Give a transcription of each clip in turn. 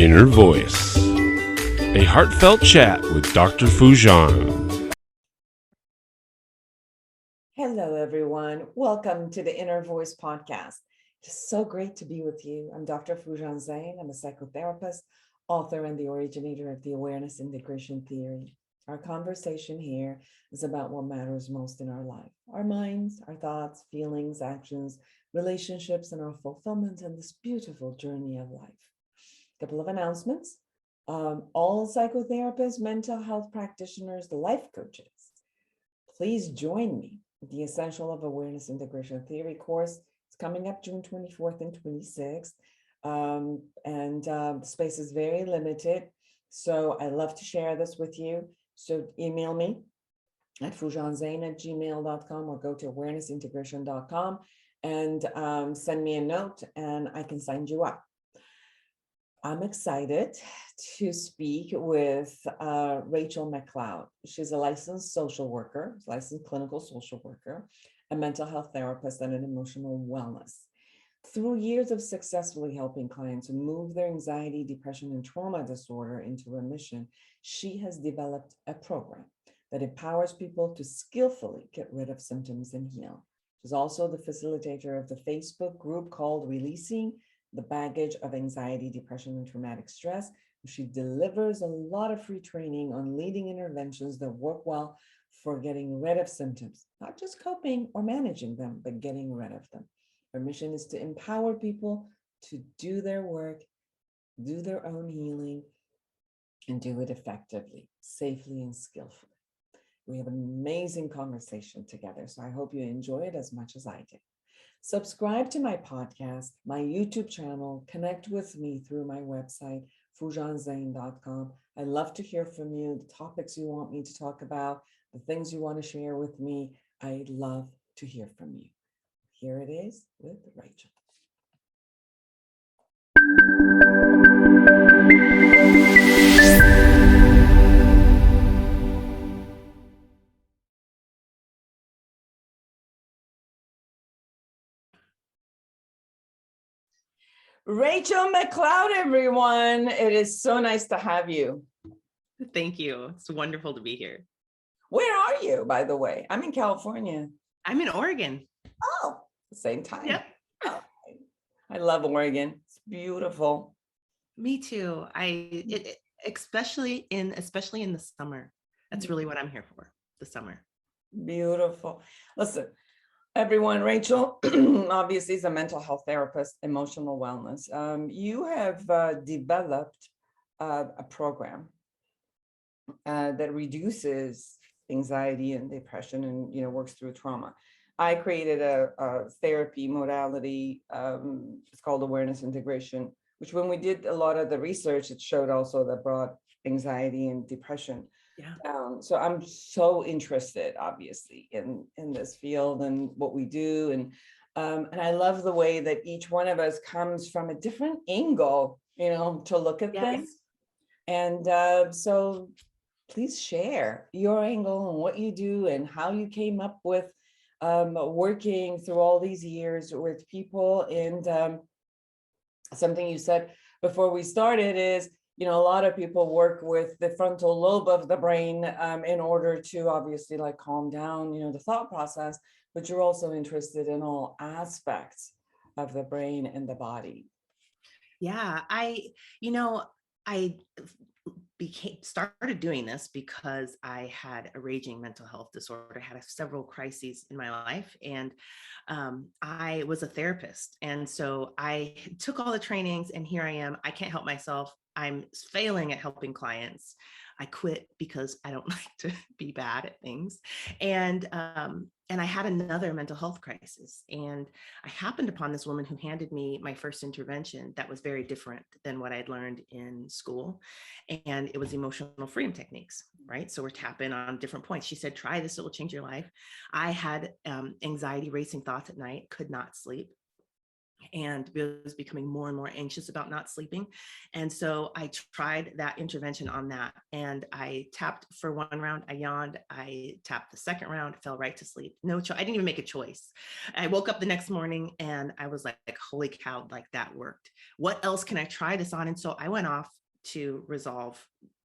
Inner Voice, a heartfelt chat with Dr. Foojan. Hello, everyone. Welcome to the Inner Voice podcast. It's so great to be with you. I'm Dr. Foojan. I'm a psychotherapist, author, and the originator of the awareness integration theory. Our conversation here is about what matters most in our life: our minds, our thoughts, feelings, actions, relationships, and our fulfillment in this beautiful journey of life. A couple of announcements. All psychotherapists, mental health practitioners, life coaches, please join me. The Essential of Awareness Integration Theory course is coming up June 24th and 26th. The space is very limited. So I love to share this with you. So email me at fujanzain@gmail.com or go to awarenessintegration.com and send me a note and I can sign you up. I'm excited to speak with Rachelle McLeod. She's a licensed social worker, licensed clinical social worker, a mental health therapist, and an emotional wellness. Through years of successfully helping clients move their anxiety, depression, and trauma disorder into remission, she has developed a program that empowers people to skillfully get rid of symptoms and heal. She's also the facilitator of the Facebook group called Releasing the Baggage of Anxiety, Depression, and Traumatic Stress. She delivers a lot of free training on leading interventions that work well for getting rid of symptoms, not just coping or managing them, but getting rid of them. Her mission is to empower people to do their work, do their own healing, and do it effectively, safely, and skillfully. We have an amazing conversation together, so I hope you enjoy it as much as I did. Subscribe to my podcast, my YouTube channel, connect with me through my website, fujanzain.com. I love to hear from you, the topics you want me to talk about, the things you want to share with me. I love to hear from you. Here it is with Rachelle. Rachelle McLeod, everyone. It is so nice to have you. Thank you. It's wonderful to be here. Where are you, by the way? I'm in California. I'm in Oregon. Oh, same time. Yep. Oh, I love Oregon. It's beautiful. Me too. Especially in the summer. That's really what I'm here for, the summer. Beautiful. Listen, everyone, Rachelle obviously is a mental health therapist, emotional wellness. You have developed a program that reduces anxiety and depression and works through trauma. I created a therapy modality. It's called awareness integration, which when we did a lot of the research, it showed also that brought anxiety and depression down. So I'm so interested, obviously, in this field and what we do. And I love the way that each one of us comes from a different angle, to look at things. And so please share your angle and what you do and how you came up with working through all these years with people. And something you said before we started is, a lot of people work with the frontal lobe of the brain in order to obviously calm down, the thought process, but you're also interested in all aspects of the brain and the body. Yeah, I started doing this because I had a raging mental health disorder. I had several crises in my life, and I was a therapist. And so I took all the trainings, and here I am. I can't help myself. I'm failing at helping clients. I quit because I don't like to be bad at things. And I had another mental health crisis. And I happened upon this woman who handed me my first intervention that was very different than what I'd learned in school. And it was emotional freedom techniques, right? So we're tapping on different points. She said, try this, it will change your life. I had anxiety, racing thoughts at night, could not sleep, and was becoming more and more anxious about not sleeping. And so I tried that intervention on that, and I tapped for one round, I yawned, I tapped the second round, fell right to sleep. No choice. I didn't even make a choice. I woke up the next morning and I was like, holy cow, that worked. What else can I try this on? And so I went off to resolve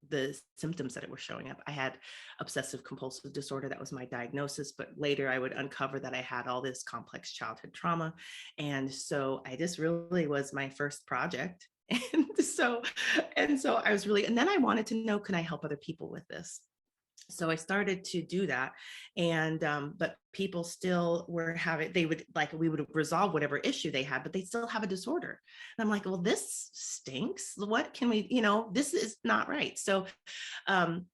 the symptoms that it was showing up. I had obsessive compulsive disorder. That was my diagnosis, but later I would uncover that I had all this complex childhood trauma. And so this really was my first project. And so I was really, and then I wanted to know, can I help other people with this? So I started to do that. And but people still were having, they would like, we would resolve whatever issue they had, but they still have a disorder. And I'm like, well, this stinks. What can we, this is not right. So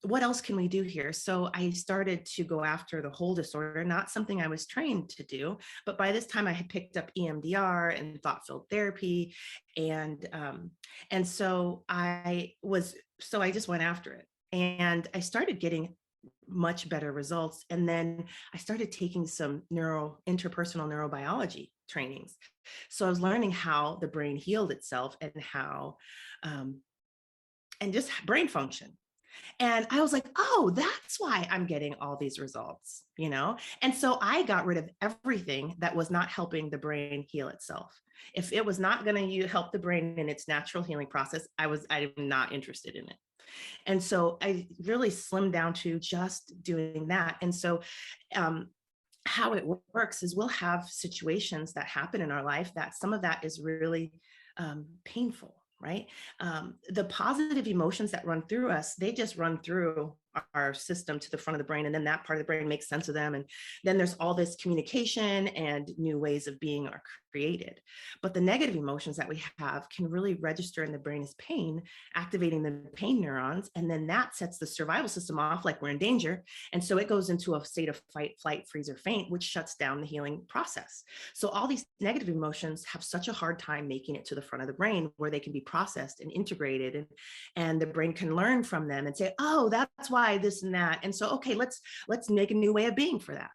what else can we do here? So I started to go after the whole disorder, not something I was trained to do, but by this time I had picked up EMDR and thought-filled therapy. And so I just went after it. And I started getting much better results. And then I started taking some interpersonal neurobiology trainings. So I was learning how the brain healed itself and how, and just brain function. And I was like, oh, that's why I'm getting all these results, And so I got rid of everything that was not helping the brain heal itself. If it was not going to help the brain in its natural healing process, I'm not interested in it. And so I really slimmed down to just doing that. And so how it works is we'll have situations that happen in our life that some of that is really painful, right? The positive emotions that run through us, they just run through our system to the front of the brain, and then that part of the brain makes sense of them. And then there's all this communication and new ways of being are created. But the negative emotions that we have can really register in the brain as pain, activating the pain neurons. And then that sets the survival system off like we're in danger. And so it goes into a state of fight, flight, freeze, or faint, which shuts down the healing process. So all these negative emotions have such a hard time making it to the front of the brain where they can be processed and integrated, and the brain can learn from them and say, oh, that's why this and that. And so, okay, let's make a new way of being for that.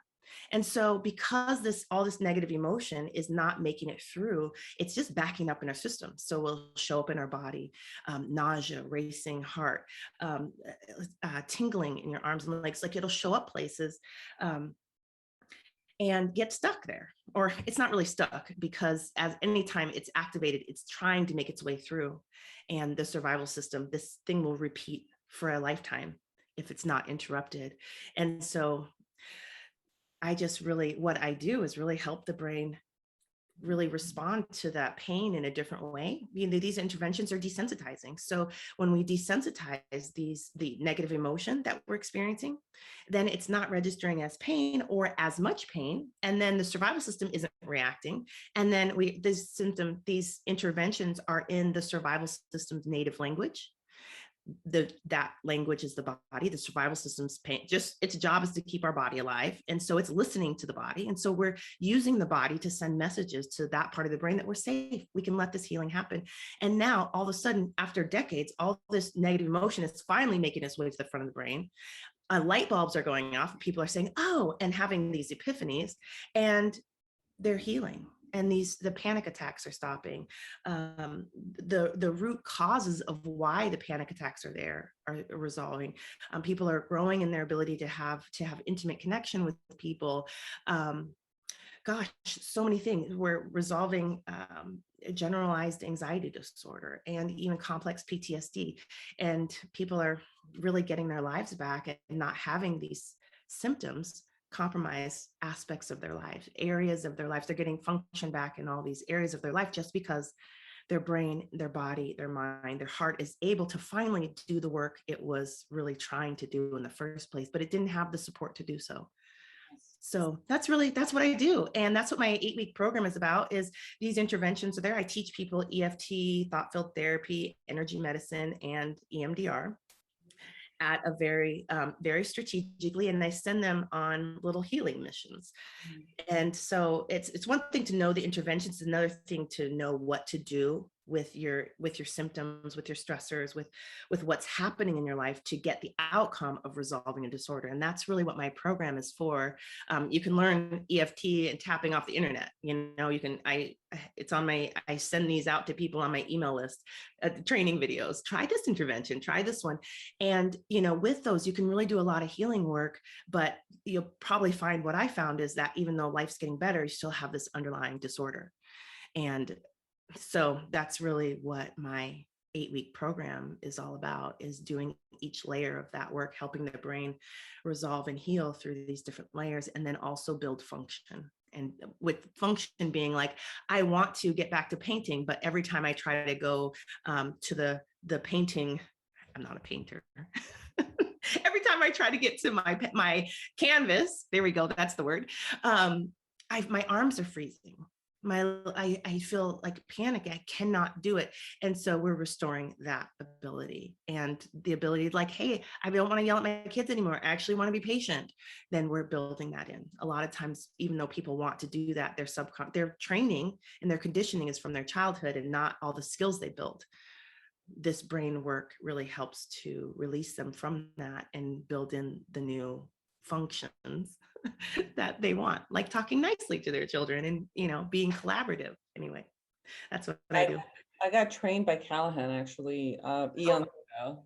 And so because all this negative emotion is not making it through, it's just backing up in our system. So we'll show up in our body, nausea, racing heart, tingling in your arms and legs, like it'll show up places and get stuck there. Or it's not really stuck, because as anytime it's activated, it's trying to make its way through. And the survival system, this thing will repeat for a lifetime if it's not interrupted. And so what I do is really help the brain really respond to that pain in a different way. These interventions are desensitizing. So when we desensitize the negative emotion that we're experiencing, then it's not registering as pain or as much pain. And then the survival system isn't reacting. And then these interventions are in the survival system's native language. That language is the body. The survival system's pain, just its job is to keep our body alive. And so it's listening to the body. And so we're using the body to send messages to that part of the brain that we're safe. We can let this healing happen. And now all of a sudden, after decades, all this negative emotion is finally making its way to the front of the brain. Light bulbs are going off. People are saying, oh, and having these epiphanies, and they're healing. And the panic attacks are stopping. The root causes of why the panic attacks are there are resolving. People are growing in their ability to have intimate connection with people. Gosh, so many things. We're resolving generalized anxiety disorder and even complex PTSD. And people are really getting their lives back and not having these symptoms compromise aspects of their life, areas of their life. They're getting function back in all these areas of their life just because their brain, their body, their mind, their heart is able to finally do the work it was really trying to do in the first place, but it didn't have the support to do so. So that's what I do. And that's what my 8-week program is about, is these interventions are there. I teach people EFT, thought-filled therapy, energy medicine, and EMDR at a very, very strategically, and I send them on little healing missions. And so it's one thing to know the interventions, another thing to know what to do with your symptoms, with your stressors, with what's happening in your life to get the outcome of resolving a disorder. And that's really what my program is for. You can learn EFT and tapping off the internet. I send these out to people on my email list, training videos. Try this intervention, try this one. And, with those, you can really do a lot of healing work, but you'll probably find what I found is that even though life's getting better, you still have this underlying disorder. And so that's really what my 8-week program is all about, is doing each layer of that work, helping the brain resolve and heal through these different layers, and then also build function. And with function being like, I want to get back to painting, but every time I try to go to the painting, I'm not a painter. Every time I try to get to my canvas, there we go, that's the word. My arms are freezing. I feel like panic. I cannot do it. And so we're restoring that ability, and the ability like, hey, I don't want to yell at my kids anymore. I actually want to be patient. Then we're building that in. A lot of times, even though people want to do that, their training and their conditioning is from their childhood and not all the skills they built. This brain work really helps to release them from that and build in the new functions that they want, like talking nicely to their children and, being collaborative. Anyway, that's what I do. I got trained by Callahan actually, eons ago,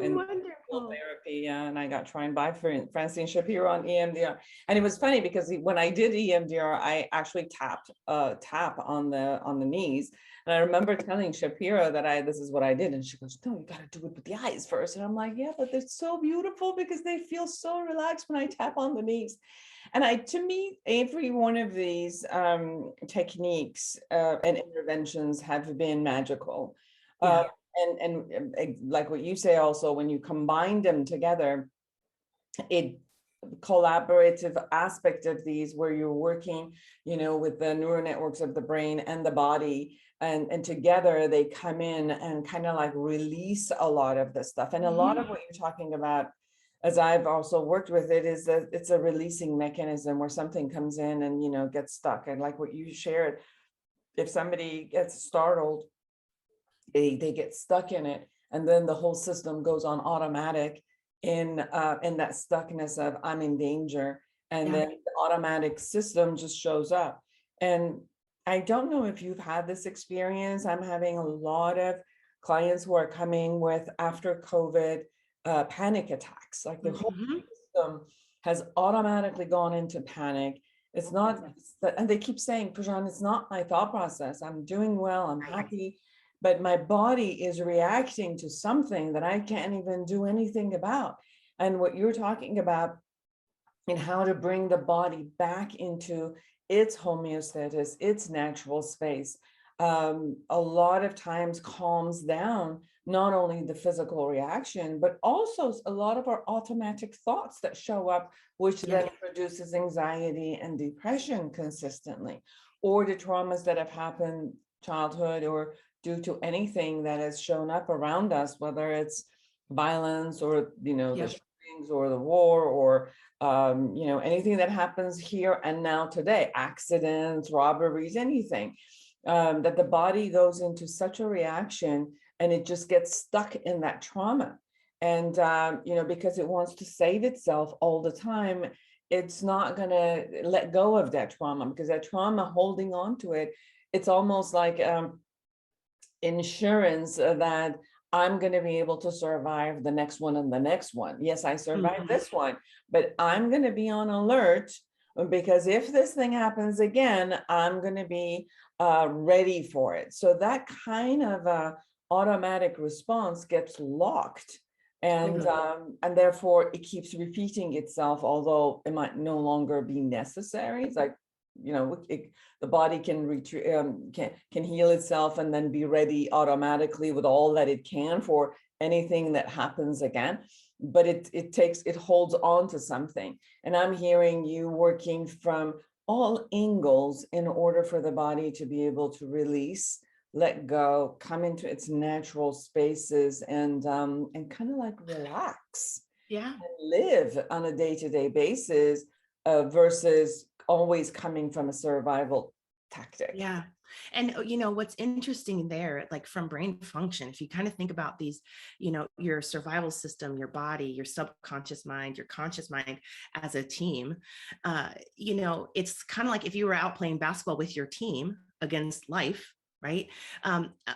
in Wonderful. therapy, and I got trained by Francine Shapiro on EMDR. And it was funny because when I did EMDR, I actually tap on the knees. And I remember telling Shapiro that this is what I did, and she goes, "No, you got to do it with the eyes first." And I'm like, "Yeah, but they're so beautiful because they feel so relaxed when I tap on the knees." And to me, every one of these techniques and interventions have been magical. Yeah. And like what you say also, when you combine them together, it collaborative aspect of these where you're working, with the neural networks of the brain and the body, and together they come in and kind of like release a lot of this stuff. And a lot of what you're talking about, as I've also worked with it, is that it's a releasing mechanism where something comes in and gets stuck. And like what you shared, if somebody gets startled, they get stuck in it, and then the whole system goes on automatic in that stuckness of I'm in danger, and then the automatic system just shows up. And I don't know if you've had this experience. I'm having a lot of clients who are coming with after COVID panic attacks, like the whole system has automatically gone into panic. It's not, and they keep saying, Poojan, it's not my thought process. I'm doing well, I'm happy, but my body is reacting to something that I can't even do anything about. And what you're talking about and how to bring the body back into its homeostasis, its natural space, a lot of times calms down not only the physical reaction, but also a lot of our automatic thoughts that show up, which then produces anxiety and depression consistently, or the traumas that have happened childhood or due to anything that has shown up around us, whether it's violence or, the shootings or the war or, anything that happens here and now today, accidents, robberies, anything, that the body goes into such a reaction and it just gets stuck in that trauma. And, because it wants to save itself all the time, it's not going to let go of that trauma, because that trauma, holding on to it, it's almost like insurance that I'm going to be able to survive the next one and the next one. Yes, I survived this one, but I'm going to be on alert, because if this thing happens again, I'm going to be ready for it. So that kind of automatic response gets locked, and therefore it keeps repeating itself, although it might no longer be necessary. It's like, the body can retreat, can heal itself and then be ready automatically with all that it can for anything that happens again. But it holds on to something. And I'm hearing you working from all angles in order for the body to be able to release, let go, come into its natural spaces, and kind of like relax, and live on a day-to-day basis, versus always coming from a survival tactic. Yeah. And what's interesting there, like from brain function, if you kind of think about these, your survival system, your body, your subconscious mind, your conscious mind as a team, it's kind of like if you were out playing basketball with your team against life, right?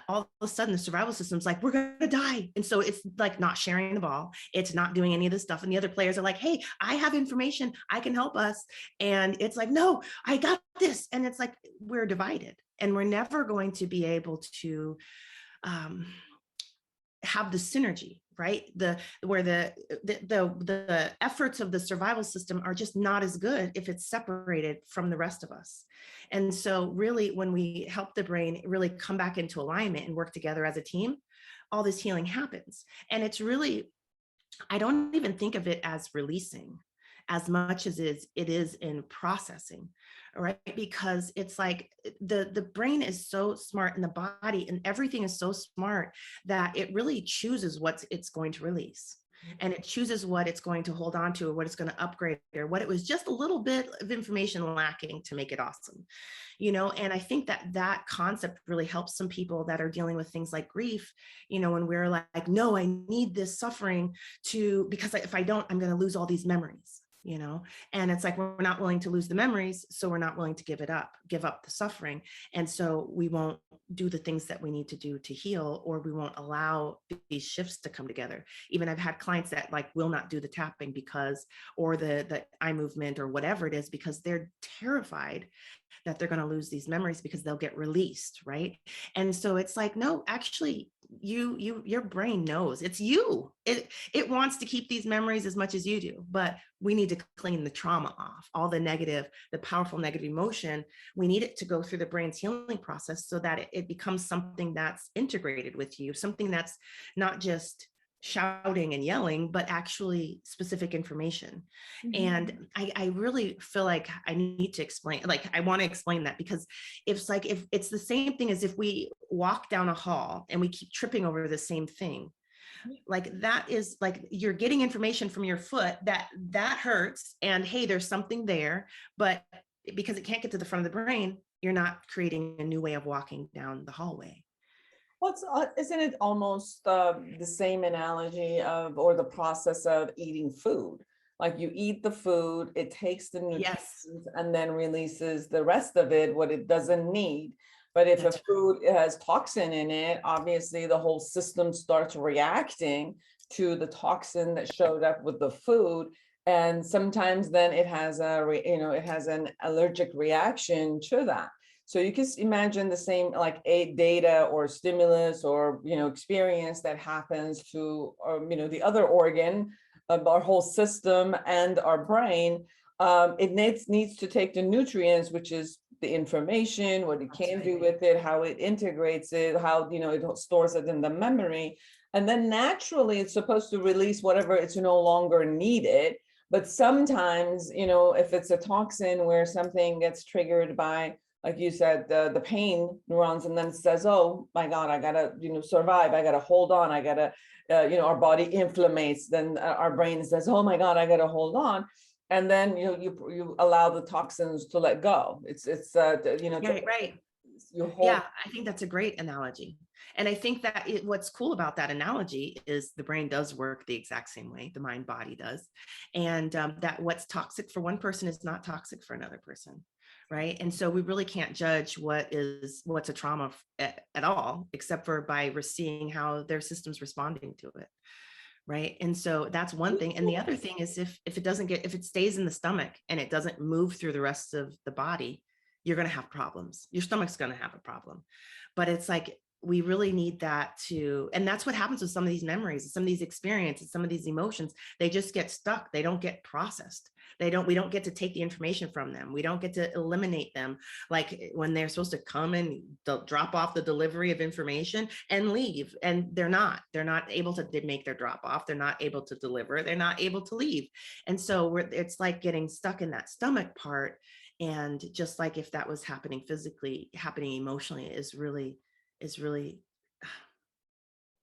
All of a sudden the survival system's like, we're going to die. And so it's like not sharing the ball. It's not doing any of this stuff. And the other players are like, hey, I have information. I can help us. And it's like, no, I got this. And it's like, we're divided, and we're never going to be able to have the synergy, right? Where the efforts of the survival system are just not as good if it's separated from the rest of us. And so really, when we help the brain really come back into alignment and work together as a team, all this healing happens. And it's really, I don't even think of it as releasing as much as it is in processing, right? Because it's like the brain is so smart, and the body and everything is so smart that it really chooses what it's going to release. And it chooses what it's going to hold on to, or what it's going to upgrade, or what it was just a little bit of information lacking to make it awesome. And I think that that concept really helps some people that are dealing with things like grief, when we're like, no, I need this suffering because if I don't, I'm going to lose all these memories. And it's like, we're not willing to lose the memories, so we're not willing to give up the suffering. And so we won't do the things that we need to do to heal, or we won't allow these shifts to come together. Even I've had clients that like will not do the tapping or the eye movement or whatever it is, because they're terrified that they're going to lose these memories because they'll get released, right? And so it's like, no, actually, your brain knows it's you. It wants to keep these memories as much as you do, but we need to clean the trauma off, all the powerful negative emotion. We need it to go through the brain's healing process so that it becomes something that's integrated with you, something that's not just shouting and yelling, but actually specific information. And I really feel like I need to explain, like, I want to explain that, because if it's the same thing as if we walk down a hall and we keep tripping over the same thing, like that is like you're getting information from your foot that hurts, and hey, there's something there, but because it can't get to the front of the brain, you're not creating a new way of walking down the hallway. Isn't it almost the same analogy or the process of eating food? Like you eat the food, it takes the nutrients and then releases the rest of it, what it doesn't need. But if a food has toxin in it, obviously the whole system starts reacting to the toxin that showed up with the food. And sometimes then it has it has an allergic reaction to that. So you can imagine the same, like a data or stimulus or, experience that happens to, the other organ of our whole system and our brain. It needs to take the nutrients, which is the information, what it can do with it, how it integrates it, how, it stores it in the memory. And then naturally it's supposed to release whatever it's no longer needed. But sometimes, if it's a toxin where something gets triggered by, like you said, the pain neurons, and then it says, oh my God, I gotta, survive. I gotta hold on. I gotta, our body inflammates. Then our brain says, oh my God, I gotta hold on. And then, you allow the toxins to let go. Right. Yeah, I think that's a great analogy. And I think that what's cool about that analogy is the brain does work the exact same way the mind body does. And that what's toxic for one person is not toxic for another person. Right. And so we really can't judge what's a trauma at all, except for by seeing how their system's responding to it. Right. And so that's one thing. And the other thing is if it stays in the stomach and it doesn't move through the rest of the body, you're going to have problems. Your stomach's going to have a problem. But it's like, we really need that and that's what happens with some of these memories, some of these experiences, some of these emotions. They just get stuck. They don't get processed. We don't get to take the information from them. We don't get to eliminate them. Like when they're supposed to come and drop off the delivery of information and leave. And they're not able to make their drop off. They're not able to deliver. They're not able to leave. And so it's like getting stuck in that stomach part. And just like if that was happening physically, happening emotionally is really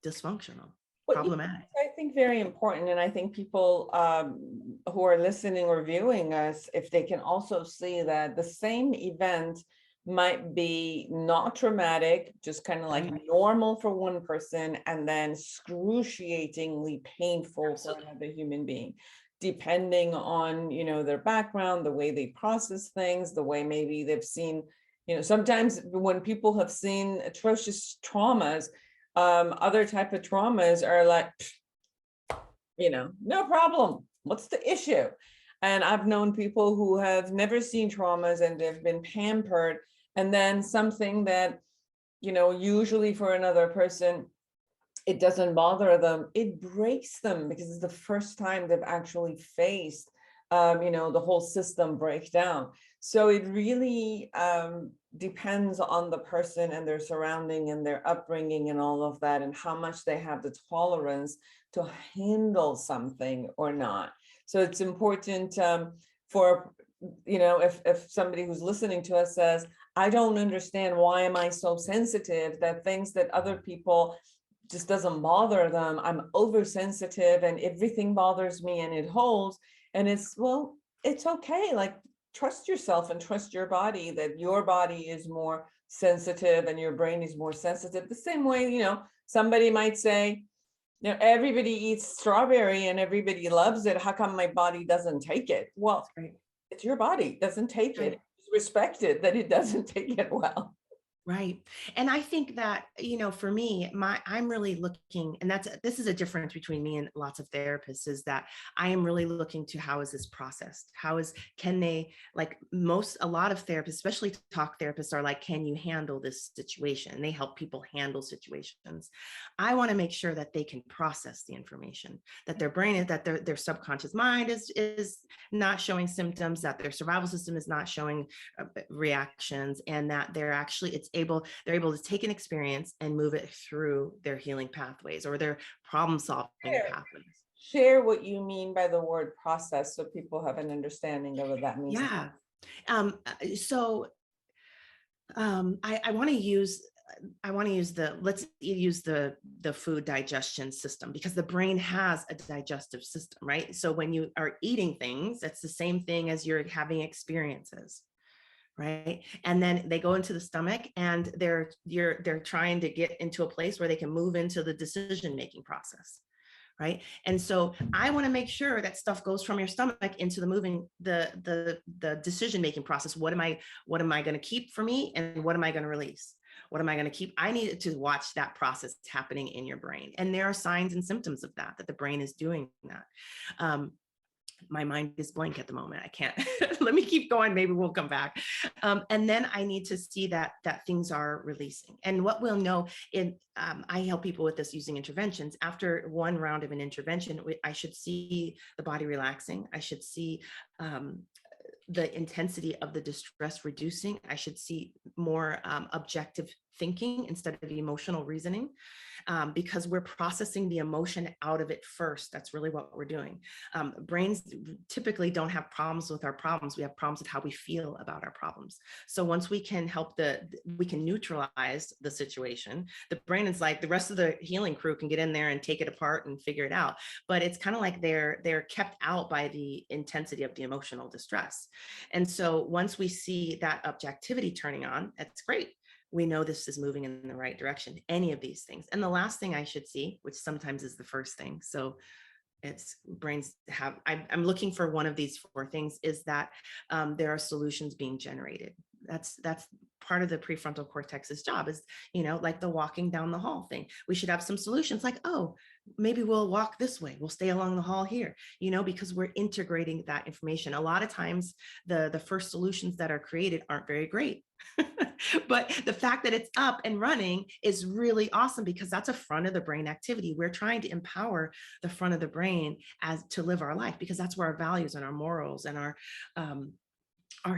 dysfunctional, problematic. I think very important. And I think people who are listening or viewing us, if they can also see that the same event might be not traumatic, just kind of like normal for one person, and then excruciatingly painful for another human being, depending on, their background, the way they process things, the way maybe they've seen, sometimes when people have seen atrocious traumas, other type of traumas are like, no problem. What's the issue? And I've known people who have never seen traumas and they've been pampered. And then something that, usually for another person it doesn't bother them, it breaks them because it's the first time they've actually faced, the whole system breakdown. So it really depends on the person and their surrounding and their upbringing and all of that, and how much they have the tolerance to handle something or not. So it's important for, if somebody who's listening to us says, I don't understand, why am I so sensitive that things that other people just doesn't bother them, I'm oversensitive and everything bothers me and it holds. And it's, well, it's okay. Like, trust yourself and trust your body, that your body is more sensitive and your brain is more sensitive. The same way, somebody might say, everybody eats strawberry and everybody loves it, how come my body doesn't take it? Well, Right. it's your body doesn't take Right. it. Respect it that it doesn't take it well. Right. And I think that, for me, I'm really looking, and this is a difference between me and lots of therapists, is that I am really looking to how is this processed? Can they, like a lot of therapists, especially talk therapists, are like, can you handle this situation? And they help people handle situations. I want to make sure that they can process the information, that their brain, that their subconscious mind is not showing symptoms, that their survival system is not showing reactions, and that they're able to take an experience and move it through their healing pathways or their problem solving pathways. Share what you mean by the word process so people have an understanding of what that means. Yeah. So I want to use let's use the food digestion system, because the brain has a digestive system, right? So when you are eating things, that's the same thing as you're having experiences, right? And then they go into the stomach, and they're trying to get into a place where they can move into the decision making process, right? And so I want to make sure that stuff goes from your stomach into the decision making process. What am I going to keep for me, and what am I going to release? What am I going to keep? I need to watch that process happening in your brain, and there are signs and symptoms of that the brain is doing that. My mind is blank at the moment. I can't, let me keep going. Maybe we'll come back. And then I need to see that things are releasing. And what we'll know I help people with this using interventions. After one round of an intervention, I should see the body relaxing. I should see the intensity of the distress reducing. I should see more objective thinking instead of emotional reasoning, because we're processing the emotion out of it first. That's really what we're doing. Brains typically don't have problems with our problems. We have problems with how we feel about our problems. So once we can we can neutralize the situation, the brain is like, the rest of the healing crew can get in there and take it apart and figure it out. But it's kind of like they're kept out by the intensity of the emotional distress. And so once we see that objectivity turning on, that's great. We know this is moving in the right direction, any of these things. And the last thing I should see, which sometimes is the first thing, so it's brains have, I'm looking for one of these four things, is that there are solutions being generated. That's part of the prefrontal cortex's job, is, like the walking down the hall thing. We should have some solutions, like, oh, maybe we'll walk this way, we'll stay along the hall here, because we're integrating that information. A lot of times the first solutions that are created aren't very great. But the fact that it's up and running is really awesome, because that's a front of the brain activity. We're trying to empower the front of the brain as to live our life, because that's where our values and our morals and our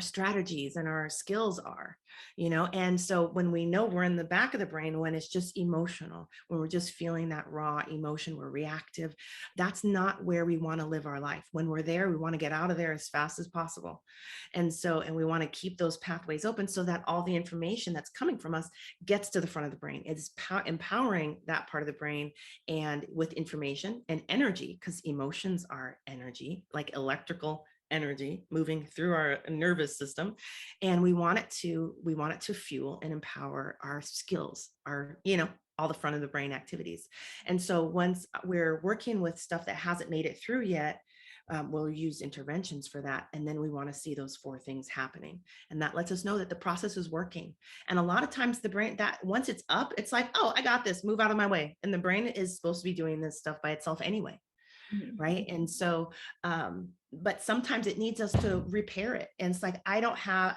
strategies and our skills are, and so when we know we're in the back of the brain, when it's just emotional, when we're just feeling that raw emotion, we're reactive, that's not where we want to live our life. When we're there, we want to get out of there as fast as possible. And we want to keep those pathways open so that all the information that's coming from us gets to the front of the brain. It's empowering that part of the brain, and with information and energy, because emotions are energy, like electrical energy moving through our nervous system, and we want it to fuel and empower our skills, our all the front of the brain activities. And so once we're working with stuff that hasn't made it through yet, we'll use interventions for that, and then we want to see those four things happening, and that lets us know that the process is working. And a lot of times the brain, that once it's up, it's like, oh, I got this, move out of my way, and the brain is supposed to be doing this stuff by itself anyway. Right. And so but sometimes it needs us to repair it. And it's like, I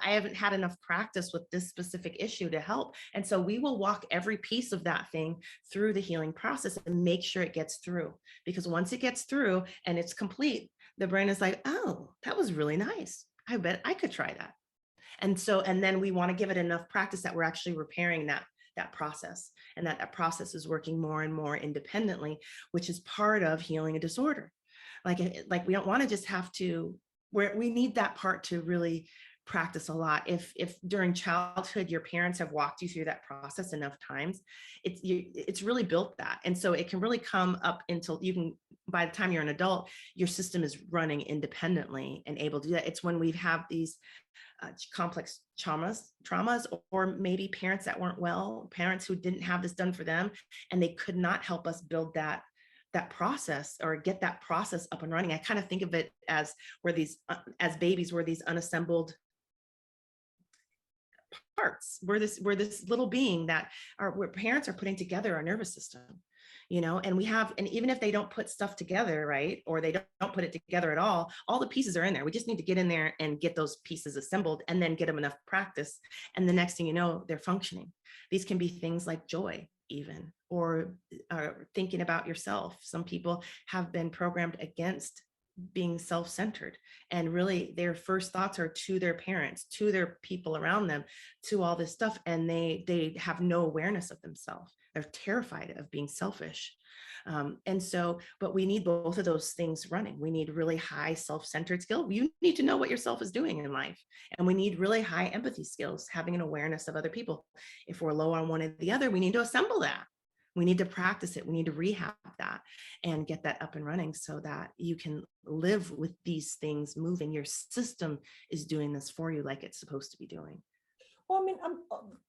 haven't had enough practice with this specific issue to help. And so we will walk every piece of that thing through the healing process and make sure it gets through. Because once it gets through and it's complete, the brain is like, oh, that was really nice. I bet I could try that. And then we want to give it enough practice that we're actually repairing that process, and that process is working more and more independently, which is part of healing a disorder. Like we don't want to just have to, where we need that part to really practice a lot. If during childhood your parents have walked you through that process enough times, it's really built that. And so it can really come up until you can, by the time you're an adult, your system is running independently and able to do that. It's when we have these complex traumas, or maybe parents that weren't well, parents who didn't have this done for them, and they could not help us build that process or get that process up and running. I kind of think of it as as babies, we're these unassembled parts. We're this little being that where parents are putting together our nervous system, and even if they don't put stuff together, right, or they don't put it together at all the pieces are in there. We just need to get in there and get those pieces assembled, and then get them enough practice, and the next thing you know, they're functioning. These can be things like joy, even, or thinking about yourself. Some people have been programmed against being self-centered, and really their first thoughts are to their parents, to their people around them, to all this stuff, and they have no awareness of themselves. They're terrified of being selfish. But we need both of those things running. We need really high self-centered skill. You need to know what yourself is doing in life, and we need really high empathy skills, having an awareness of other people. If we're low on one or the other, we need to assemble that. We need to practice it. We need to rehab that and get that up and running, so that you can live with these things moving. Your system is doing this for you like it's supposed to be doing. Well, I mean,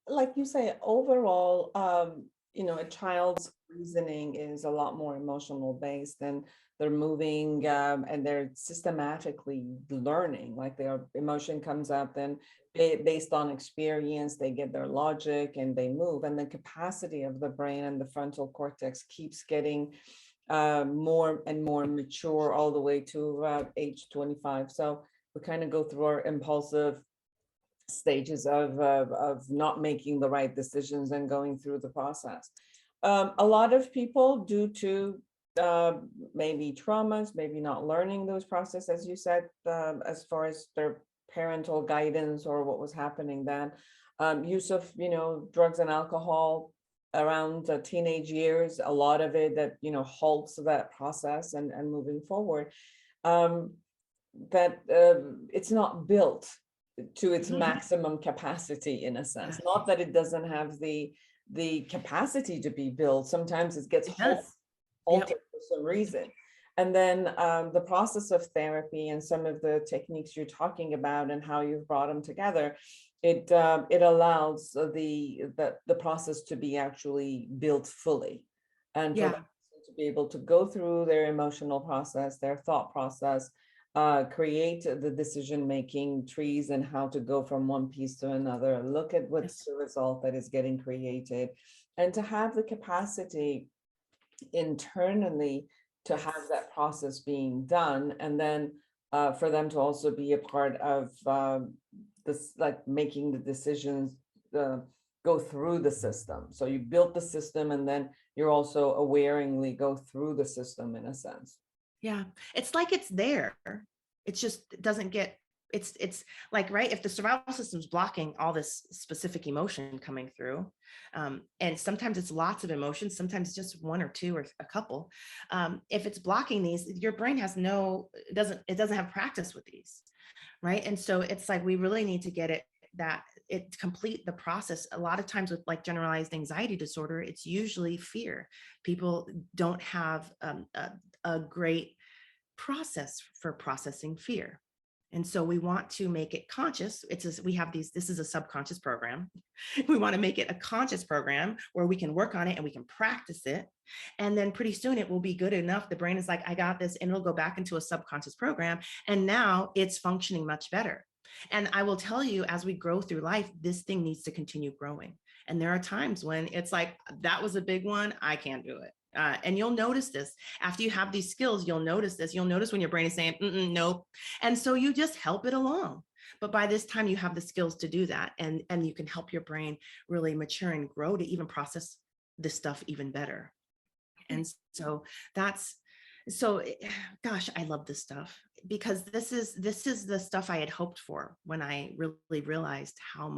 like you say, overall, a child's reasoning is a lot more emotional based, and they're moving, and they're systematically learning. Like their emotion comes up, then based on experience, they get their logic and they move. And the capacity of the brain and the frontal cortex keeps getting more and more mature all the way to age 25. So we kind of go through our impulsive stages of not making the right decisions and going through the process. A lot of people, due to maybe traumas, maybe not learning those processes, as you said, as far as their parental guidance or what was happening then, use of drugs and alcohol around teenage years, a lot of it that halts that process and moving forward, that it's not built to its maximum capacity, in a sense. Not that it doesn't have the capacity to be built. Sometimes it gets halted for some reason. And then the process of therapy and some of the techniques you're talking about and how you've brought them together, it allows the process to be actually built fully, and for them to be able to go through their emotional process, their thought process, create the decision-making trees and how to go from one piece to another, look at what's the result that is getting created, and to have the capacity internally to have that process being done. And then for them to also be a part of this, like making the decisions, go through the system. So you built the system, and then you're also awareingly go through the system, in a sense. Yeah, it's like it's there. It just doesn't get, it's like, right, if the survival system's blocking all this specific emotion coming through, and sometimes it's lots of emotions, sometimes just one or two or a couple. If it's blocking these, your brain has it doesn't have practice with these, right? And so it's like, we really need to get it complete the process. A lot of times with like generalized anxiety disorder, it's usually fear. People don't have a great process for processing fear. And so we want to make it conscious. This is a subconscious program. We want to make it a conscious program where we can work on it and we can practice it. And then pretty soon it will be good enough. The brain is like, I got this, and it'll go back into a subconscious program. And now it's functioning much better. And I will tell you, as we grow through life, this thing needs to continue growing. And there are times when it's like, that was a big one. I can't do it. And you'll notice this after you have these skills. You'll notice this. You'll notice when your brain is saying, nope. And so you just help it along. But by this time, you have the skills to do that. And you can help your brain really mature and grow to even process this stuff even better. And so gosh, I love this stuff, because this is the stuff I had hoped for when I really realized how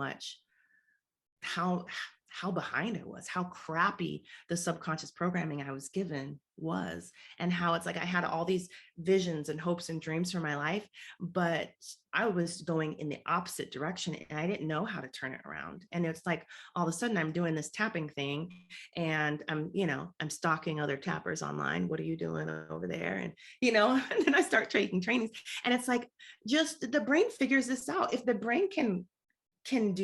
behind I was, how crappy the subconscious programming I was given was, and how it's like I had all these visions and hopes and dreams for my life, but I was going in the opposite direction and I didn't know how to turn it around. And it's like all of a sudden I'm doing this tapping thing and I'm stalking other tappers online. What are you doing over there? And and then I start taking trainings, and it's like just the brain figures this out. If the brain can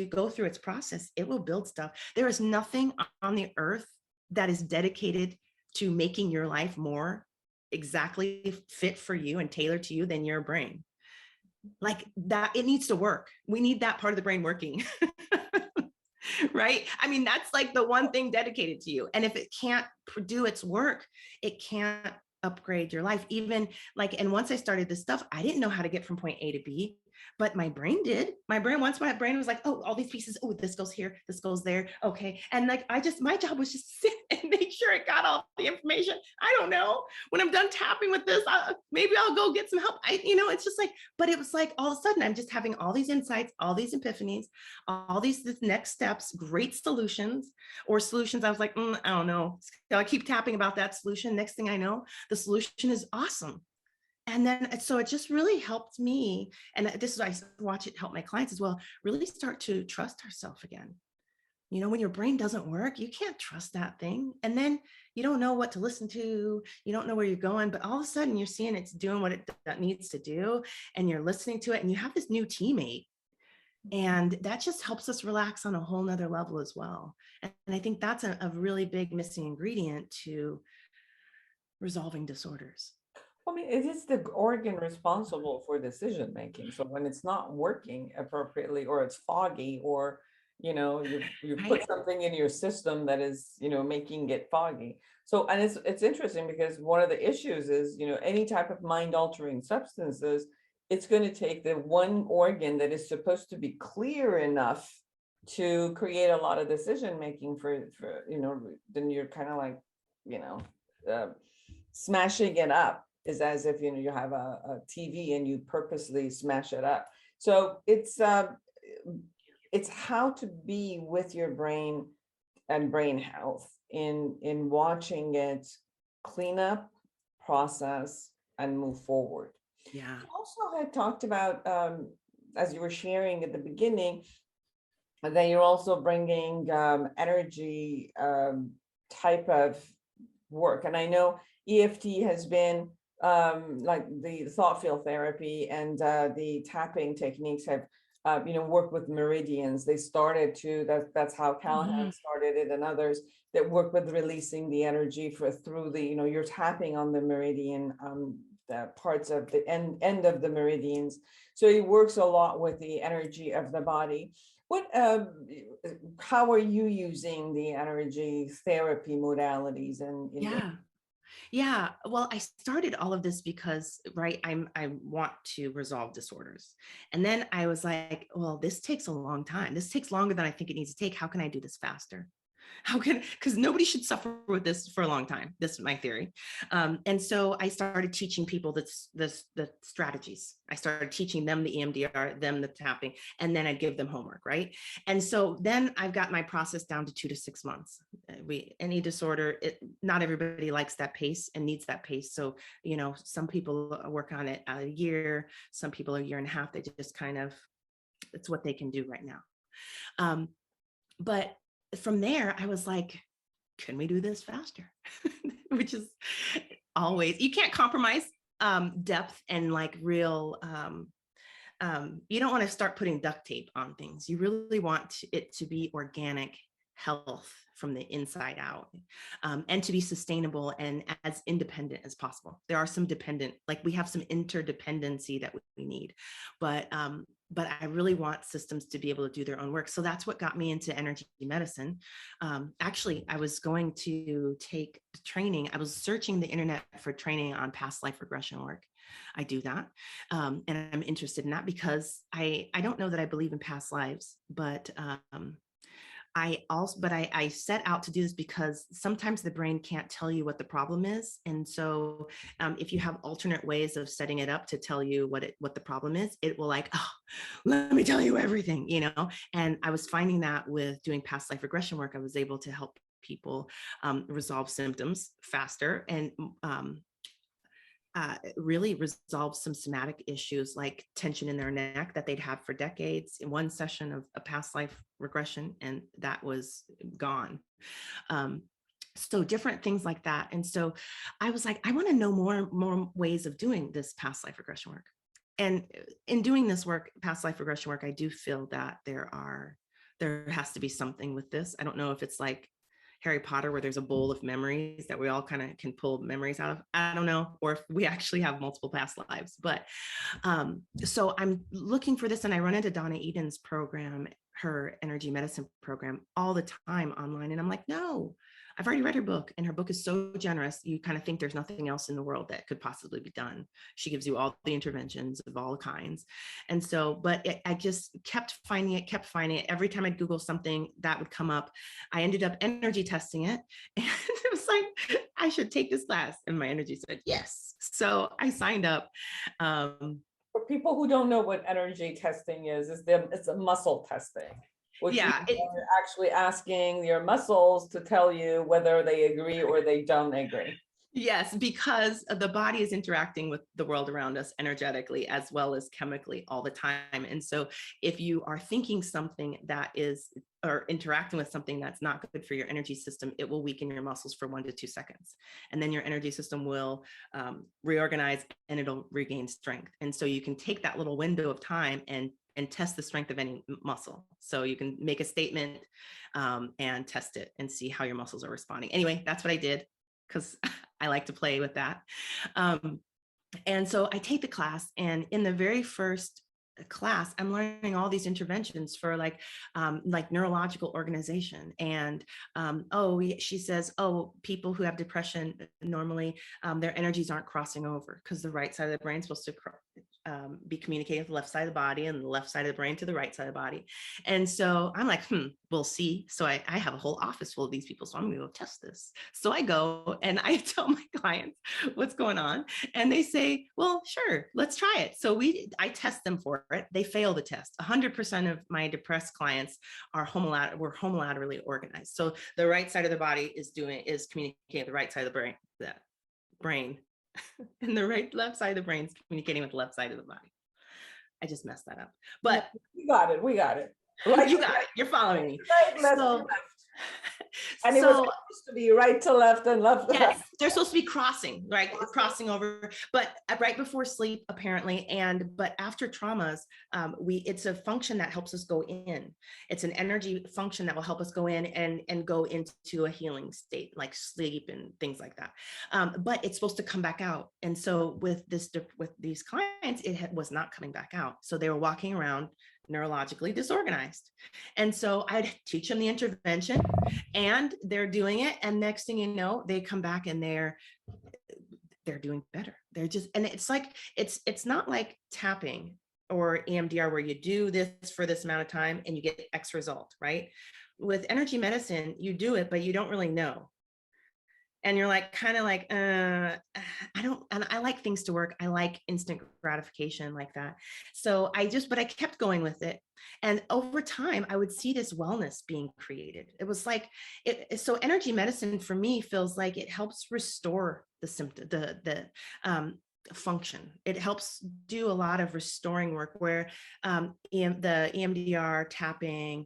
go through its process, it will build stuff. There is nothing on the earth that is dedicated to making your life more exactly fit for you and tailored to you than your brain. Like that, it needs to work. We need that part of the brain working. Right? I mean, that's like the one thing dedicated to you. And if it can't do its work, it can't upgrade your life. Even like, and once I started this stuff, I didn't know how to get from point A to B. But my brain did. My brain was like, oh, all these pieces. Oh, this goes here. This goes there. Okay. And like, my job was just sit and make sure it got all the information. I don't know. When I'm done tapping with this, maybe I'll go get some help. It's just like, but it was like all of a sudden I'm just having all these insights, all these epiphanies, all these next steps, great solutions or solutions. I was like, I don't know. So I keep tapping about that solution. Next thing I know, the solution is awesome. And then, so it just really helped me. And this is, I watch it help my clients as well, really start to trust ourselves again. When your brain doesn't work, you can't trust that thing. And then you don't know what to listen to. You don't know where you're going, but all of a sudden you're seeing it's doing what it needs to do. And you're listening to it and you have this new teammate. And that just helps us relax on a whole nother level as well. And I think that's a really big missing ingredient to resolving disorders. I mean, it is the organ responsible for decision making. So when it's not working appropriately, or it's foggy, or you Right. put something in your system that is making it foggy. So, and it's interesting because one of the issues is any type of mind altering substances, it's going to take the one organ that is supposed to be clear enough to create a lot of decision making for then you're kind of like smashing it up. Is as if you have a TV and you purposely smash it up. So it's how to be with your brain and brain health in watching it clean up, process, and move forward. Yeah. You also had talked about, as you were sharing at the beginning, that you're also bringing energy type of work, and I know EFT has been like the thought field therapy and the tapping techniques have worked with meridians. They started to that's how Callahan started it, and others that work with releasing the energy through the you're tapping on the meridian, the parts of the end of the meridians. So it works a lot with the energy of the body. How are you using the energy therapy modalities Yeah. Well, I started all of this because, right, I want to resolve disorders. And then I was like, well, this takes a long time. This takes longer than I think it needs to take. How can I do this faster? Because nobody should suffer with this for a long time. This is my theory. And so I started teaching people the strategies. I started teaching them the EMDR, them the tapping, and then I'd give them homework, right? And so then I've got my process down to 2 to 6 months. Any disorder, not everybody likes that pace and needs that pace. So, some people work on it a year, some people a year and a half. They just kind of, it's what they can do right now. But from there, I was like, can we do this faster? Which is always, you can't compromise depth and like real, you don't want to start putting duct tape on things. You really want it to be organic health from the inside out, and to be sustainable and as independent as possible. There are some dependent, like we have some interdependency that we need, but but I really want systems to be able to do their own work. So that's what got me into energy medicine. Actually, I was going to take training. I was searching the internet for training on past life regression work. I do that. And I'm interested in that because I don't know that I believe in past lives, but I set out to do this because sometimes the brain can't tell you what the problem is. And so if you have alternate ways of setting it up to tell you what the problem is, it will like, oh, let me tell you everything, you know? And I was finding that with doing past life regression work, I was able to help people resolve symptoms faster and really resolve some somatic issues like tension in their neck that they'd had for decades in one session of a past life regression, and that was gone. So different things like that. And so I was like, I want to know more ways of doing this past life regression work. And in doing this work, past life regression work, I do feel that there has to be something with this. I don't know if it's like Harry Potter, where there's a bowl of memories that we all kind of can pull memories out of. I don't know, or if we actually have multiple past lives. But so I'm looking for this, and I run into Donna Eden's program, her energy medicine program, all the time online. And I'm like, no, I've already read her book, and her book is so generous. You kind of think there's nothing else in the world that could possibly be done. She gives you all the interventions of all kinds. And so, but I just kept finding it. Every time I'd Google something that would come up, I ended up energy testing it. And it was like, I should take this class. And my energy said, yes. So I signed up. For people who don't know what energy testing is, it's a muscle testing, which yeah, are actually asking your muscles to tell you whether they agree or they don't agree. Yes, because the body is interacting with the world around us energetically as well as chemically all the time. And so if you are thinking something that is, or interacting with something that's not good for your energy system, it will weaken your muscles for 1 to 2 seconds. And then your energy system will reorganize and it'll regain strength. And so you can take that little window of time and test the strength of any muscle. So you can make a statement and test it and see how your muscles are responding. Anyway, that's what I did, because I like to play with that. And so I take the class, and in the very first class, I'm learning all these interventions for like neurological organization. And she says, oh, people who have depression normally their energies aren't crossing over, because the right side of the brain is supposed to be communicating with the left side of the body, and the left side of the brain to the right side of the body. And so I'm like, we'll see. So I have a whole office full of these people. So I'm going to go test this. So I go and I tell my clients what's going on. And they say, well, sure, let's try it. So I test them for it. They fail the test. 100% of my depressed clients were homolaterally organized. So the right side of the body is communicating with the right side of the brain. And the left side of the brain is communicating with the left side of the body. I just messed that up. But we got it. Right, you got it. You're following me. Right, left, left. And it was supposed to be right to left and left to yes, right. They're supposed to be crossing, right? Crossing over, but right before sleep, apparently. But after traumas, it's a function that helps us go in. It's an energy function that will help us go in and go into a healing state, like sleep and things like that. But it's supposed to come back out. And so with these clients, it was not coming back out. So they were walking around neurologically disorganized. And so I'd teach them the intervention, and they're doing it. And next thing you know, they come back and they're doing better. They're just, and it's like, it's not like tapping or EMDR where you do this for this amount of time and you get X result, right? With energy medicine, you do it, but you don't really know. And you're like, kind of like, I like things to work. I like instant gratification like that. So but I kept going with it. And over time, I would see this wellness being created. It was like, so energy medicine for me feels like it helps restore the symptom, the function. It helps do a lot of restoring work where the EMDR tapping,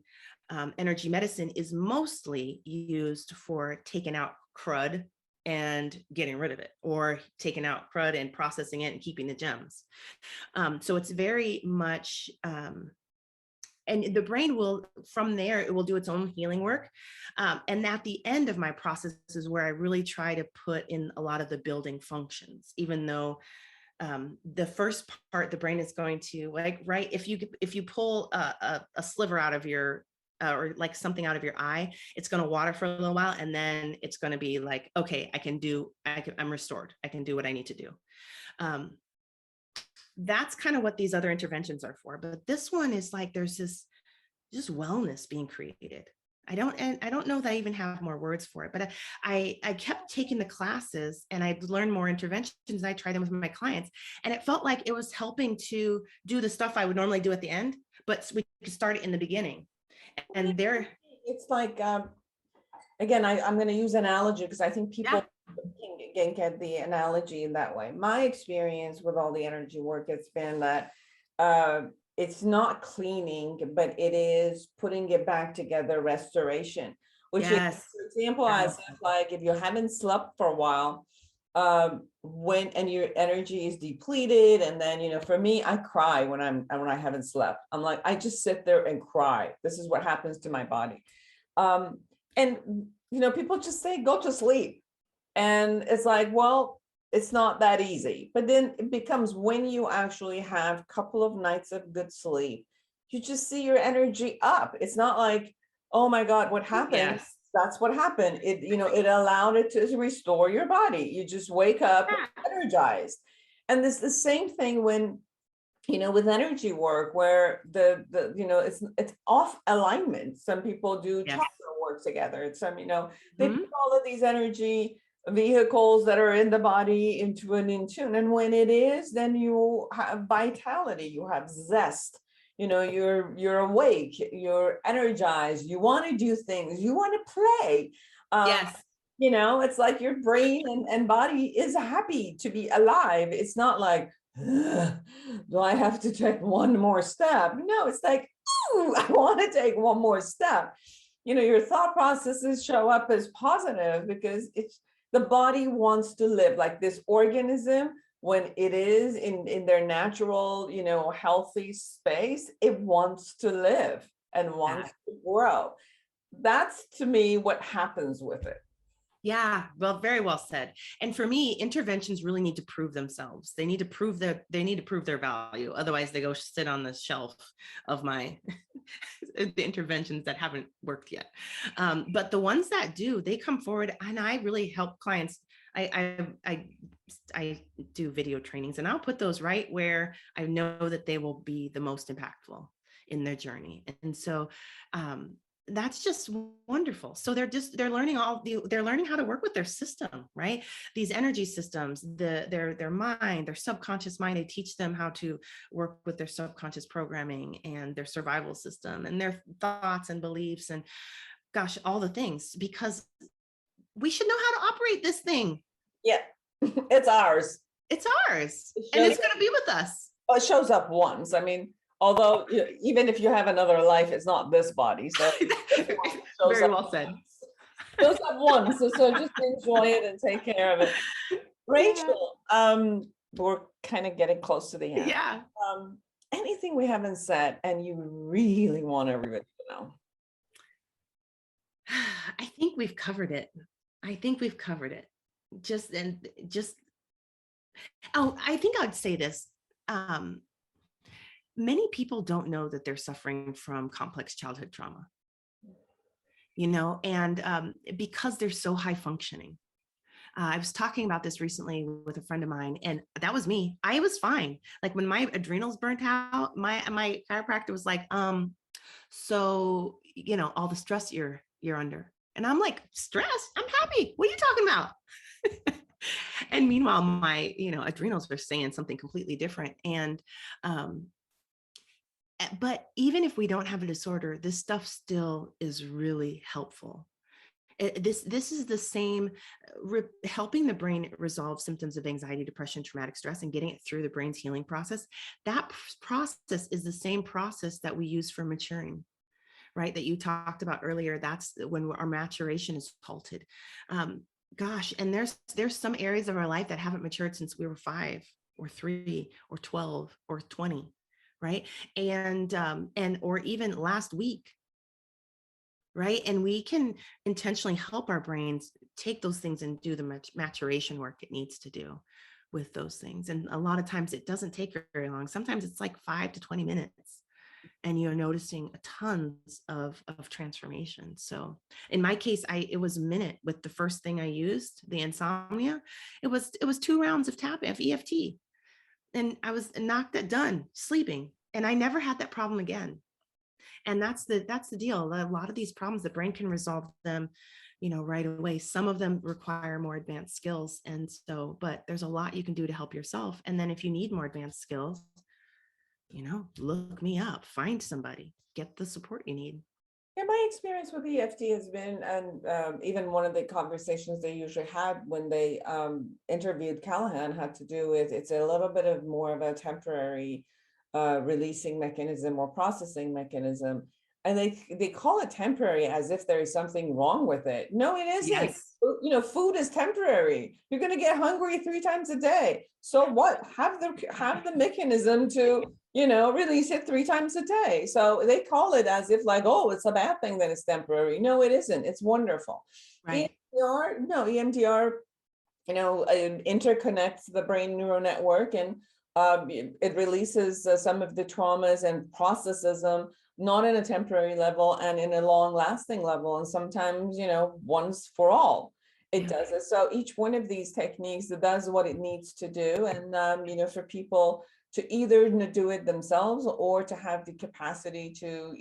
energy medicine is mostly used for taking out crud and getting rid of it, or taking out crud and processing it and keeping the gems. So it's very much, and the brain will, from there, it will do its own healing work. And at the end of my process is where I really try to put in a lot of the building functions, even though the first part, the brain is going to like, right. If you pull a sliver out of your, or like something out of your eye, it's going to water for a little while. And then it's going to be like, okay, I'm restored. I can do what I need to do. That's kind of what these other interventions are for. But this one is like, there's this just wellness being created. I don't know that I even have more words for it, but I kept taking the classes and I learned more interventions and I tried them with my clients. And it felt like it was helping to do the stuff I would normally do at the end, but we could start it in the beginning. And there, it's like, again, I'm going to use analogy because I think people can get the analogy in that way. My experience with all the energy work, it's been that it's not cleaning, but it is putting it back together, restoration, which is, for example, as if like if you haven't slept for a while, and your energy is depleted, and then, you know, for me, I cry when I haven't slept. I'm like, I just sit there and cry. This is what happens to my body. And you know, people just say go to sleep, and it's like, well, it's not that easy. But then it becomes, when you actually have a couple of nights of good sleep, you just see your energy up. It's not like, oh my God, what happened? Yes. That's what happened. It, you know, it allowed it to restore your body. You just wake up energized. And this the same thing when, you know, with energy work, where the you know, it's off alignment. Some people do chakra work together. It's some, you know, they put all of these energy vehicles that are in the body into an in tune. And when it is, then you have vitality, you have zest, you know, you're awake, you're energized, you want to do things, you want to play. You know, it's like your brain and body is happy to be alive. It's not like, do I have to take one more step? No, it's like, ooh, I want to take one more step. You know, your thought processes show up as positive because it's, the body wants to live. Like this organism, when it is in their natural, you know, healthy space, it wants to live and wants to grow. That's, to me, what happens with it. Yeah, well, very well said. And for me, interventions really need to prove themselves. They need to prove their value. Otherwise, they go sit on the shelf of my the interventions that haven't worked yet. But the ones that do, they come forward, and I really help clients. I do video trainings, and I'll put those right where I know that they will be the most impactful in their journey. And so that's just wonderful. So they're learning they're learning how to work with their system, right? These energy systems, their mind, their subconscious mind. I teach them how to work with their subconscious programming and their survival system and their thoughts and beliefs and gosh, all the things, because we should know how to operate this thing. Yeah, it's ours. It's ours, and it's going to be with us. Well, it shows up once. I mean, although even if you have another life, it's not this body. So very well said. Shows up once, so just enjoy it and take care of it. Rachel, we're kind of getting close to the end. Yeah. Anything we haven't said and you really want everybody to know? I think we've covered it. I think I'd say this. Many people don't know that they're suffering from complex childhood trauma, you know, and because they're so high functioning. I was talking about this recently with a friend of mine, and that was me. I was fine. Like when my adrenals burnt out, my chiropractor was like, so, you know, all the stress you're under. And I'm like, stress? I'm happy. What are you talking about? And meanwhile, my, you know, adrenals are saying something completely different. And, but even if we don't have a disorder, this stuff still is really helpful. This is the same, helping the brain resolve symptoms of anxiety, depression, traumatic stress, and getting it through the brain's healing process. That process is the same process that we use for maturing, right? That you talked about earlier. That's when our maturation is halted. Gosh, and there's some areas of our life that haven't matured since we were 5 or 3 or 12 or 20, right? And or even last week, right? And we can intentionally help our brains take those things and do the maturation work it needs to do, with those things. And a lot of times it doesn't take very long. Sometimes it's like 5 to 20 minutes and you're noticing tons of transformation. So in my case, it was a minute with the first thing I used, the insomnia. It was 2 rounds of tap of EFT and I was knocked that done sleeping. And I never had that problem again. And that's the deal. A lot of these problems, the brain can resolve them, right away. Some of them require more advanced skills. And so, but there's a lot you can do to help yourself. And then if you need more advanced skills, look me up, find somebody, get the support you need. Yeah, my experience with EFT has been, and even one of the conversations they usually had when they interviewed Callahan had to do with, it's a little bit of more of a temporary releasing mechanism or processing mechanism. And they call it temporary as if there is something wrong with it. No, it isn't. Yes. Food is temporary. You're going to get hungry 3 times a day. So what? Have the mechanism to, release it 3 times a day. So they call it as if like, oh, it's a bad thing that it's temporary. No, it isn't. It's wonderful. Right. EMDR, interconnects the brain neural network and it releases some of the traumas and processes them, not in a temporary level and in a long lasting level. And sometimes, once for all, it does it. So each one of these techniques does what it needs to do. And, for people to either do it themselves or to have the capacity to,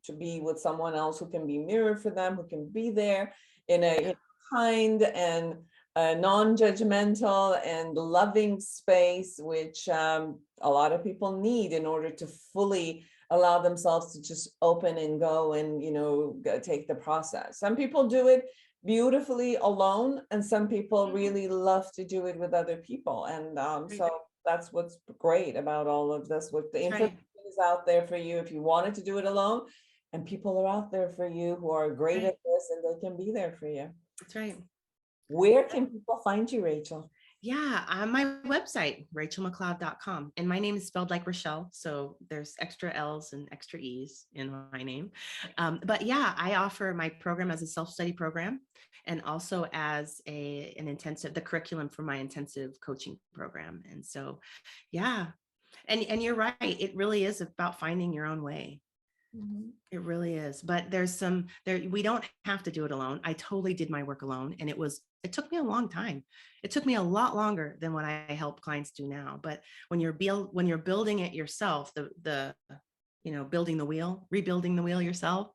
to be with someone else who can be mirrored for them, who can be there in a kind and non-judgmental and loving space, which a lot of people need in order to fully allow themselves to just open and go and, take the process. Some people do it beautifully alone, and some people really love to do it with other people. And so that's what's great about all of this. With the information is out there for you if you wanted to do it alone, and people are out there for you who are great at this, and they can be there for you. That's right. Where can people find you, Rachel? Yeah, on my website, rachelmcleod.com. And my name is spelled like Rachelle. So there's extra L's and extra E's in my name. But yeah, I offer my program as a self-study program and also as an intensive, the curriculum for my intensive coaching program. And so, yeah. And you're right. It really is about finding your own way. Mm-hmm. It really is. But we don't have to do it alone. I totally did my work alone. And it took me a long time. It took me a lot longer than what I help clients do now. But when you're building it yourself, building the wheel, rebuilding the wheel yourself,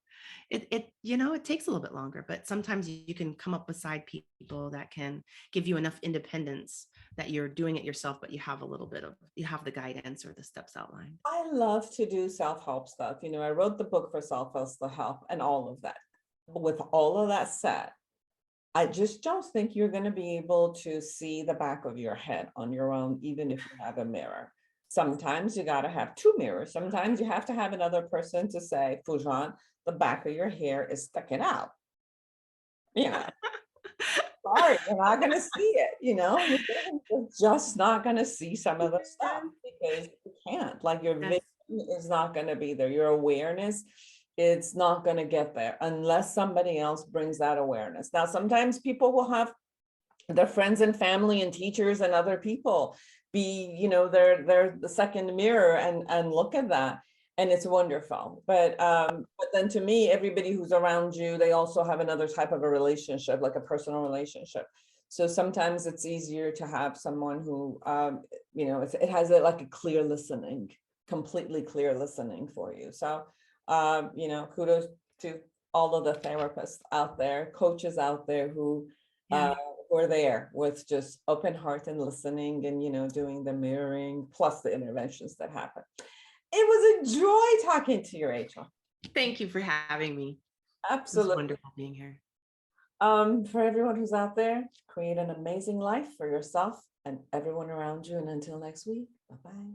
it takes a little bit longer, but sometimes you can come up beside people that can give you enough independence that you're doing it yourself, but you have the guidance or the steps outlined. I love to do self-help stuff. I wrote the book for self-help and all of that. With all of that said, I just don't think you're going to be able to see the back of your head on your own, even if you have a mirror. Sometimes you got to have 2 mirrors. Sometimes you have to have another person to say, Foojan, the back of your hair is sticking out. Sorry, you're not going to see it. You're just not going to see some of the stuff because you can't. Like your vision is not going to be there. Your awareness, it's not going to get there unless somebody else brings that awareness. Now, sometimes people will have their friends and family and teachers and other people be, they're the second mirror and look at that. And it's wonderful. But then to me, everybody who's around you, they also have another type of a relationship, like a personal relationship. So sometimes it's easier to have someone who, it has like a clear listening, completely clear listening for you. So, kudos to all of the therapists out there, coaches out there who are there with just open heart and listening and, doing the mirroring plus the interventions that happen. It was a joy talking to you, Rachel. Thank you for having me. Absolutely. It's wonderful being here. For everyone who's out there, create an amazing life for yourself and everyone around you. And until next week, bye-bye.